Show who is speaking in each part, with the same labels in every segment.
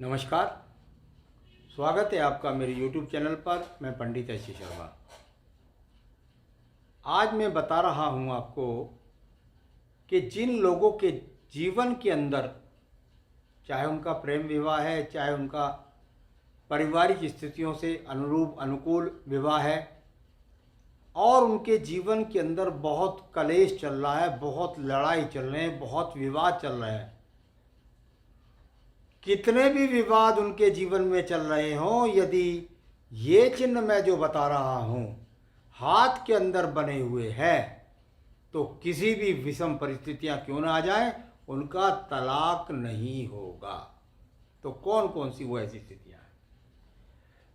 Speaker 1: नमस्कार। स्वागत है आपका मेरे YouTube चैनल पर। मैं पंडित एस.सी. शर्मा। आज मैं बता रहा हूँ आपको कि जिन लोगों के जीवन के अंदर, चाहे उनका प्रेम विवाह है, चाहे उनका पारिवारिक स्थितियों से अनुरूप अनुकूल विवाह है, और उनके जीवन के अंदर बहुत कलेश चल रहा है, बहुत लड़ाई चल रहे हैं, बहुत विवाद चल रहे हैं, कितने भी विवाद उनके जीवन में चल रहे हों, यदि ये चिन्ह मैं जो बता रहा हूँ हाथ के अंदर बने हुए हैं, तो किसी भी विषम परिस्थितियाँ क्यों ना आ जाएं, उनका तलाक नहीं होगा। तो कौन कौन सी वो ऐसी स्थितियाँ हैं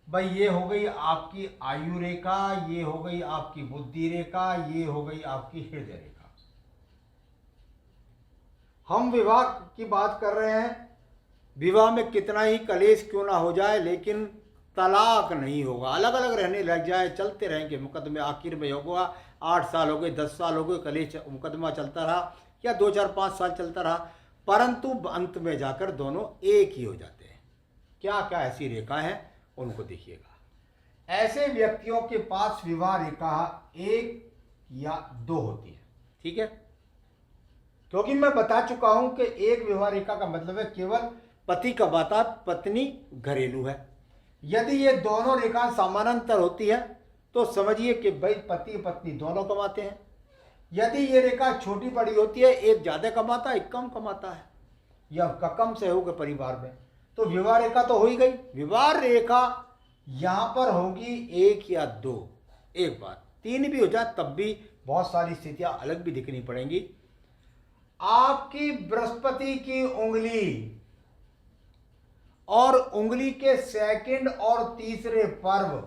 Speaker 1: भाई? ये हो गई आपकी आयु रेखा, ये हो गई आपकी बुद्धि रेखा, ये हो गई आपकी हृदय रेखा। हम विवाह की बात कर रहे हैं। विवाह में कितना ही कलेश क्यों ना हो जाए, लेकिन तलाक नहीं होगा। अलग अलग रहने लग जाए, चलते रहेंगे मुकदमे, आखिर में होगा 8 साल हो गए, 10 साल हो गए, कलेश मुकदमा चलता रहा, या 2 4 5 साल चलता रहा, परंतु अंत में जाकर दोनों एक ही हो जाते हैं। क्या क्या ऐसी रेखा है उनको देखिएगा। ऐसे व्यक्तियों के पास विवाह रेखा 1 या 2 होती है, ठीक है, क्योंकि मैं बता चुका हूं कि एक विवाह रेखा का मतलब है केवल पति कमाता, पत्नी घरेलू है। यदि ये दोनों रेखा समानांतर होती है तो समझिए कि भाई पति पत्नी दोनों कमाते हैं। यदि ये रेखा छोटी बड़ी होती है, एक ज़्यादा कमाता है, एक कम कमाता है, या कम सहयोग है परिवार में, तो विवाह रेखा तो हो ही गई। विवाह रेखा यहाँ पर होगी 1 या 2, एक बात 3 भी हो जाए तब भी बहुत सारी स्थितियाँ अलग भी दिखनी पड़ेंगी। आपकी बृहस्पति की उंगली और उंगली के सेकंड और तीसरे पर्व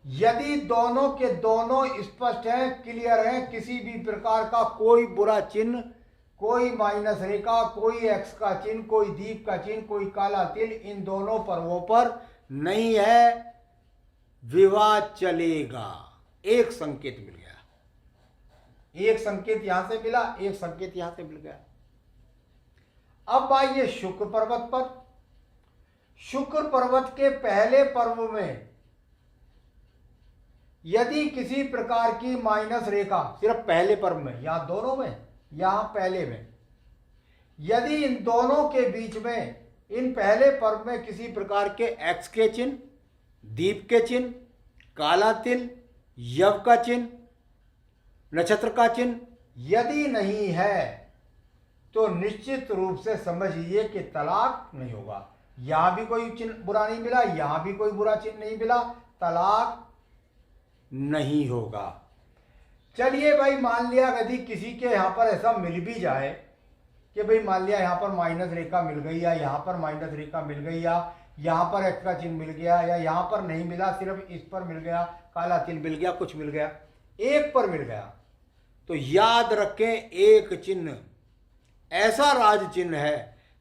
Speaker 1: यदि दोनों के दोनों स्पष्ट हैं, क्लियर हैं, किसी भी प्रकार का कोई बुरा चिन्ह, कोई माइनस रेखा, कोई एक्स का चिन्ह, कोई दीप का चिन्ह, कोई काला तिल इन दोनों पर्वों पर नहीं है, विवाह चलेगा। एक संकेत मिल गया, एक संकेत यहां से मिला, एक संकेत यहां से मिल गया। अब आइए शुक्र पर्वत पर। शुक्र पर्वत के पहले पर्व में यदि किसी प्रकार की माइनस रेखा, सिर्फ पहले पर्व में, यहां दोनों में, यहां पहले में, यदि इन दोनों के बीच में, इन पहले पर्व में किसी प्रकार के एक्स के चिन्ह, दीप के चिन्ह, काला तिल, यव का चिन्ह, नक्षत्र का चिन्ह यदि नहीं है, तो निश्चित रूप से समझिए कि तलाक नहीं होगा। यहां भी कोई चिन्ह बुरा नहीं मिला, यहां भी कोई बुरा चिन्ह नहीं मिला, तलाक नहीं होगा। चलिए भाई, मान लिया यदि किसी के यहां पर ऐसा मिल भी जाए कि भाई मान लिया यहां पर माइनस रेखा मिल गई, या यहां पर माइनस रेखा मिल गई, या यहां पर एक्स का चिन्ह मिल गया, या यहां पर नहीं मिला, सिर्फ इस पर मिल गया, काला तिल मिल गया, कुछ मिल गया, एक पर मिल गया, तो याद रखें एक चिन्ह ऐसा राज चिन्ह है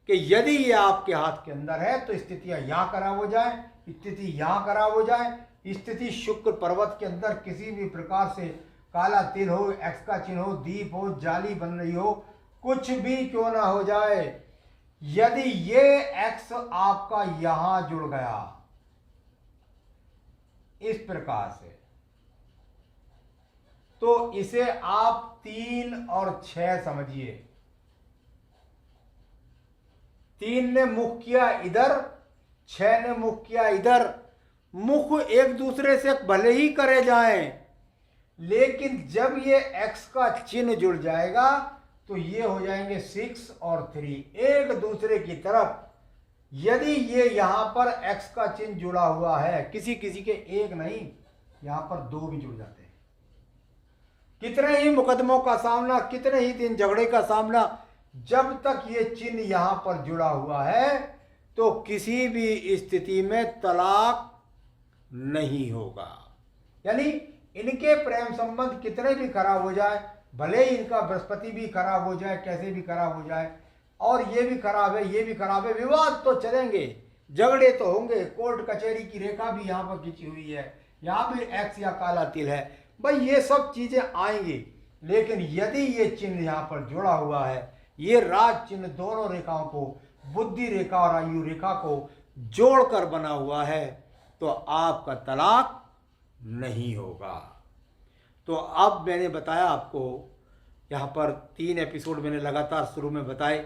Speaker 1: कि यदि ये आपके हाथ के अंदर है तो स्थितियां यहां खराब हो जाए, स्थिति यहां खराब हो जाए, स्थिति शुक्र पर्वत के अंदर किसी भी प्रकार से काला तिल हो, एक्स का चिन्ह हो, दीप हो, जाली बन रही हो, कुछ भी क्यों ना हो जाए, यदि ये एक्स आपका यहां जुड़ गया इस प्रकार से, तो इसे आप 3 और 6 समझिए। 3 ने मुख किया इधर, 6 ने मुख किया इधर। मुख एक दूसरे से भले ही करे जाएं, लेकिन जब ये एक्स का चिन्ह जुड़ जाएगा तो ये हो जाएंगे 6 और 3 एक दूसरे की तरफ। यदि ये यहां पर एक्स का चिन्ह जुड़ा हुआ है, किसी किसी के एक नहीं, यहां पर 2 भी जुड़ जाते हैं। कितने ही मुकदमों का सामना, कितने ही दिन झगड़े का सामना, जब तक ये चिन्ह यहां पर जुड़ा हुआ है तो किसी भी स्थिति में तलाक नहीं होगा। यानी इनके प्रेम संबंध कितने भी खराब हो जाए, भले ही इनका बृहस्पति भी खराब हो जाए, कैसे भी खराब हो जाए, और ये भी खराब है, ये भी खराब है, विवाद तो चलेंगे, झगड़े तो होंगे, कोर्ट कचहरी की रेखा भी यहां पर खींची हुई है, यहां भी एक्स या काला तिल है, भाई ये सब चीजें आएंगी। लेकिन यदि ये चिन्ह यहां पर जुड़ा हुआ है, ये राज चिन्ह दोनों रेखाओं को बुद्धि रेखा और आयु रेखा को जोड़कर बना हुआ है तो आपका तलाक नहीं होगा। तो अब मैंने बताया आपको, यहाँ पर 3 एपिसोड मैंने लगातार शुरू में बताए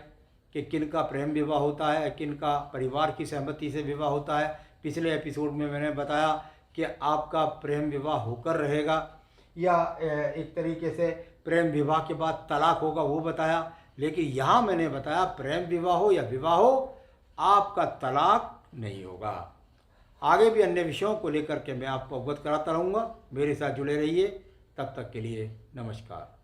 Speaker 1: कि किन का प्रेम विवाह होता है, किन का परिवार की सहमति से विवाह होता है। पिछले एपिसोड में मैंने बताया कि आपका प्रेम विवाह होकर रहेगा या एक तरीके से प्रेम विवाह के बाद तलाक होगा, वो बताया। लेकिन यहाँ मैंने बताया प्रेम विवाह हो या विवाह हो, आपका तलाक नहीं होगा। आगे भी अन्य विषयों को लेकर के मैं आपको अवगत कराता रहूँगा। मेरे साथ जुड़े रहिए। तब तक के लिए नमस्कार।